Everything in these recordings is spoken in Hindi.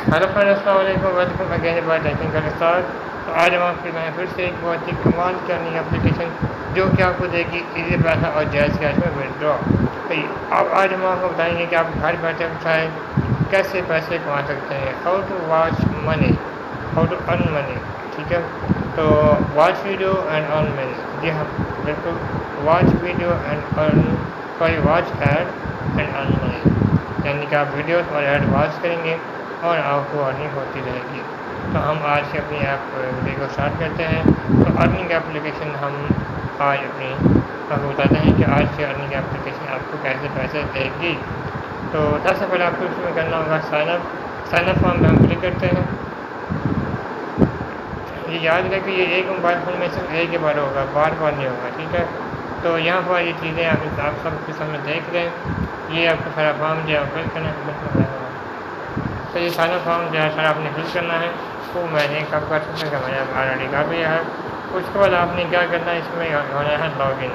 हेलो फ्रेंड्स, अस्सलाम वालेकुम। Welcome again by technical star. तो आज हम आपके लिए फिर से एक बहुत ही कमाल की अर्निंग एप्लीकेशन जो कि आपको देगी इजी पैसा और जायज़ कैश में विड्रॉ। तो अब आज हम आपको बताएंगे कि आप घर बैठे बैठाए कैसे पैसे कमा सकते हैं। How to watch money, how to earn money. ठीक है, तो watch video and earn money. जी हाँ, बिल्कुल, watch video and earn, sorry watch ad and earn money. यानी कि आप वीडियोस और ऐड वॉच करेंगे और आपको अर्निंग होती रहेगी। तो हम आज से अपनी ऐप वीडियो को स्टार्ट करते हैं। तो अर्निंग एप्लीकेशन हम आज अपनी आपको बताते हैं कि आज से अर्निंग एप्लीकेशन आपको कैसे पैसे देगी। तो सबसे पहले आपको इसमें करना होगा साइनअप फॉर्म पर हम क्लिक करते हैं। ये याद रखें कि ये एक मोबाइल फ़ोन में सिर्फ एक ही बार होगा, बार बार नहीं होगा। ठीक है, तो यहाँ पर ये चीज़ें आप सब के सामने देख रहे हैं। ये आपको सारा फॉर्म जो है फिल करना है। तो ये सारा फॉर्म जो है सारा आपने फिल करना है। तो मैंने कब कर सकते हैं, मैंने ऑलरेडी कर दिया है। उसके बाद आपने क्या करना है, इसमें होना है लॉगिन।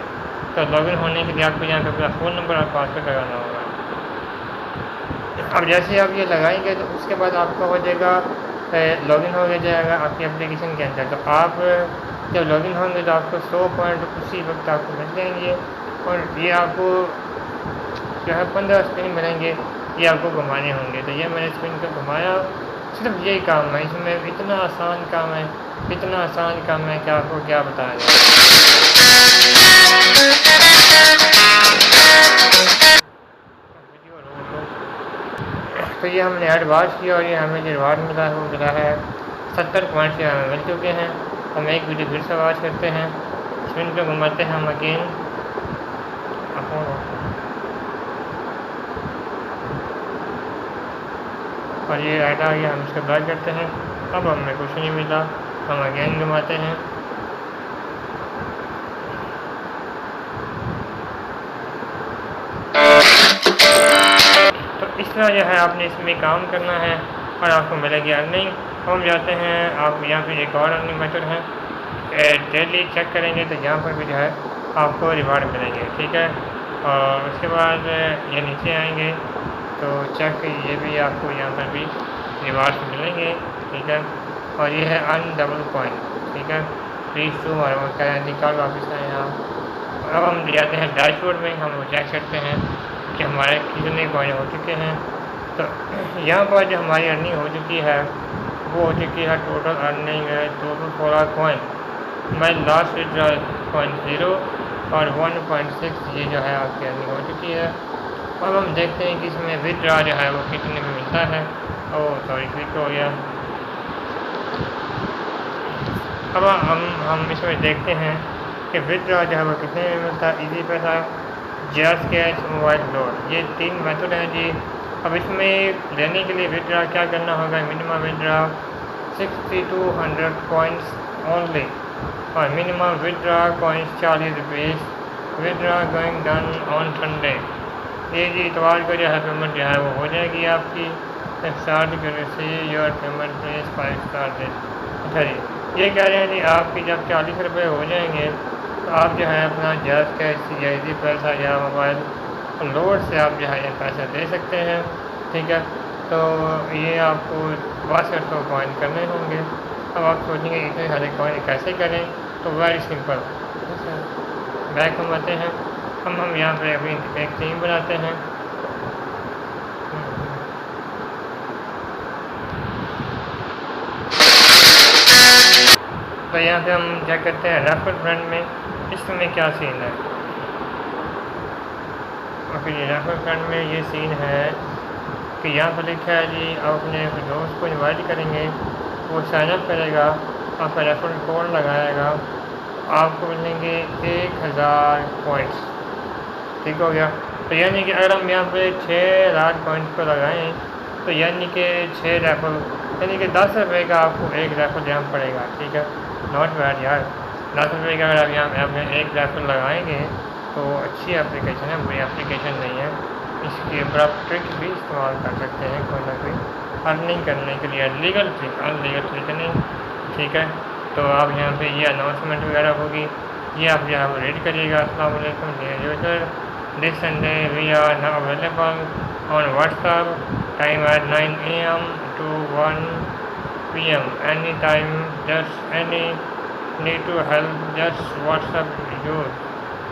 तो लॉगिन होने के लिए आपको यहाँ पर अपना फ़ोन नंबर और पासवर्ड लगाना होगा। अब जैसे आप ये लगाएंगे तो उसके बाद आपका हो जाएगा लॉगिन हो जाएगा आपकी एप्लीकेशन के अंदर। तो आप जब लॉगिन होंगे तो आपको 100 पॉइंट उसी वक्त आपको मिल जाएंगे और ये आपको जो है 15 स्पिन बनेंगे, ये आपको घुमाने होंगे। तो ये मैंने स्पिन को घुमाया, सिर्फ यही काम है इसमें। इतना आसान काम है, इतना आसान काम है कि आपको क्या बताया जाए। तो ये हमने एडवांस किया और ये हमें जो रिवार्ड मिला है वो मिला है 70 पॉइंट से हमें मिल चुके हैं। हम एक वीडियो फिर से वॉच करते हैं, स्पिन पे घुमाते हैं हम अगेन। और ये ऐड आ गया, हम इसको बैक करते हैं। अब हमें कुछ नहीं मिला, हम अगेन घुमाते हैं। तो इस तरह जो है आपने इसमें काम करना है और आपको मिलेगी अर्निंग। हम जाते हैं, आप यहाँ पे एक और अर्निंग मेथड है, डेली चेक करेंगे तो यहाँ पर भी जो है आपको रिवार्ड मिलेंगे। ठीक है, और उसके बाद ये नीचे आएंगे तो चेक, ये भी आपको यहाँ पर भी रिवार्ड मिलेंगे। ठीक है, और ये है अर्न डबल पॉइंट। ठीक है, प्लीज़ टू और वो कह रहे हैं निकाल वापस आए यहाँ। अब हम जाते हैं डैशबोर्ड में, हम वो चेक करते हैं कि हमारे कितने कॉइन हो चुके हैं। तो यहाँ पर जो हमारी अर्निंग हो चुकी है वो हो चुकी है टोटल अर्निंग टोटल 4 कॉइन। मैं लास्ट विड्रॉ 0.0 और 1.6 ये जो है आपकी अर्निंग हो चुकी है। अब हम देखते हैं कि इसमें विड्रॉ जो है वो कितने में मिलता है। ओह सॉरी, क्लिक हो गया। अब हम इसमें देखते हैं कि विड्रॉ जो है वो कितने में मिलता है। इजी पैसा, जैज़ कैश, मोबाइल लोड, ये 3 मेथड हैं जी। अब इसमें लेने के लिए विड्रॉ क्या करना होगा, मिनिमम विड्रॉ 6200 कॉइन्स ओनली और minimum withdraw coins 40 rupees. Withdraw going done on Sunday. ये जी इतवार को जो है पेमेंट जो है वो हो जाएगी आपकी। स्टार्ट करने से योर पेमेंट प्लीज 5 स्टार दे। अच्छा जी, ये कह रहे हैं जी आपकी जब 40 रुपये हो जाएंगे तो आप जो है अपना जैज़ कैश या इजी पैसा या मोबाइल लोड से आप जो है ये पैसा दे सकते हैं। ठीक है, तो ये आपको 6200 कॉइन करने होंगे। अब आप सोचेंगे इतने सारे कॉइन कैसे करें, तो वेरी सिंपल। बैक हम आते हैं, हम यहाँ पे अभी एक टीम बनाते हैं। तो यहाँ पे हम क्या करते हैं, रेफर फ्रेंड में इसमें क्या सीन है। और फिर ये रेफर फ्रेंड में ये सीन है कि यहाँ पर लिखा है जी आप अपने दोस्त को इनवाइट करेंगे, वो साइनअप करेगा, आपका रेफर कोड लगाएगा, आपको मिलेंगे 1000 पॉइंट्स। ठीक हो गया। तो यानी कि अगर हम यहाँ पे 6000 पॉइंट्स को लगाएं तो यानी कि 6 रेफर, यानी कि 10 रुपये का आपको एक रेफर देना पड़ेगा। ठीक है, नॉट बैड यार। 10 रुपये का अगर आप यहाँ पे एक रेफर लगाएंगे तो अच्छी एप्लीकेशन है, बुरी एप्लीकेशन नहीं है। इसके ऊपर आप ट्रिक भी इस्तेमाल कर सकते हैं कोई ना कोई अर्निंग करने के लिए, लीगल ट्रिक, अनलीगल ट्रिक नहीं। ठीक है, तो आप यहाँ पे ये अनाउंसमेंट वगैरह होगी, ये आप यहाँ पर रीड करिएगा। अस्सलाम वालेकुम dear user, this Sunday we are now available on WhatsApp time at 9 AM to 1 p.m. anytime. Just any need to help, just WhatsApp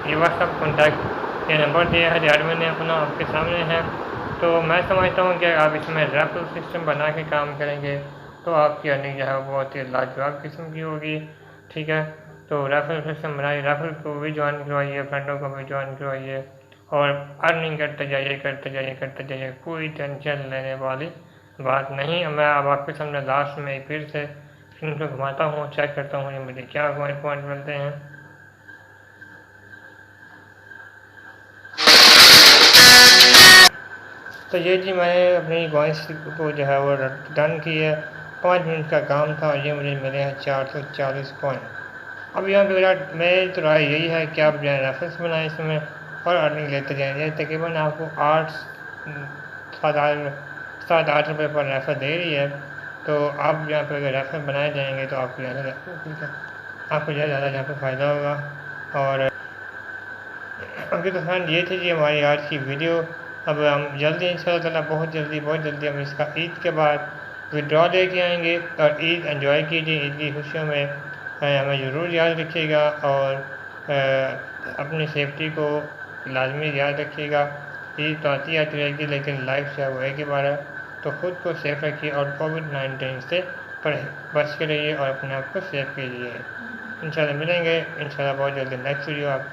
ये WhatsApp कॉन्टैक्ट ये नंबर दिया है यार मैंने अपना आपके सामने है। तो मैं समझता हूँ कि आप इसमें रेफरल सिस्टम बना के काम करेंगे तो आपकी अर्निंग जो है वो बहुत ही लाजवाब किस्म की होगी। ठीक है, तो रेफरल सिस्टम बनाइए, रेफरल को भी ज्वाइन करवाइए, फ्रेंडों को भी ज्वाइन करवाइए और अर्निंग करते जाइए, कोई टेंशन लेने वाली बात नहीं। मैं अब आपके सामने लास्ट में फिर से इनको घुमाता हूँ, चेक करता हूँ ये मुझे क्या पॉइंट मिलते हैं। तो ये जी मैंने अपनी वॉइस को जो है वो डन की है। 5 मिनट का काम था और ये मुझे मिले हैं 440 पॉइंट। अब यहाँ पे मेरा मेरी तो राय यही है कि आप जो है रेफरेंस बनाएं इसमें और अर्निंग लेते जाएँ। ये तकरीबन आपको 7-8 रुपये पर रेफर दे रही है। तो आप यहाँ पर अगर रेफर बनाए जाएंगे तो आपको आपको ज़्यादा यहाँ पर फ़ायदा होगा। और ओके तो फ्रेंड ये थी जी हमारी आज की वीडियो। अब हम जल्दी इंशाल्लाह बहुत जल्दी हम इसका ईद के बाद विड्रॉ लेके आएंगे और ईद एंजॉय कीजिए। ईद की खुशियों में हमें ज़रूर याद रखिएगा और अपनी सेफ्टी को लाजमी याद रखिएगा। ईद तो आती रहेगी लेकिन लाइफ से वो एक ही बार है। तो ख़ुद को सेफ रखिए और कोविड-19 से बच के रहिए और अपने आप को सेफ कीजिए। इंशाल्लाह मिलेंगे इंशाल्लाह बहुत जल्दी नेक्स्ट वीडियो आप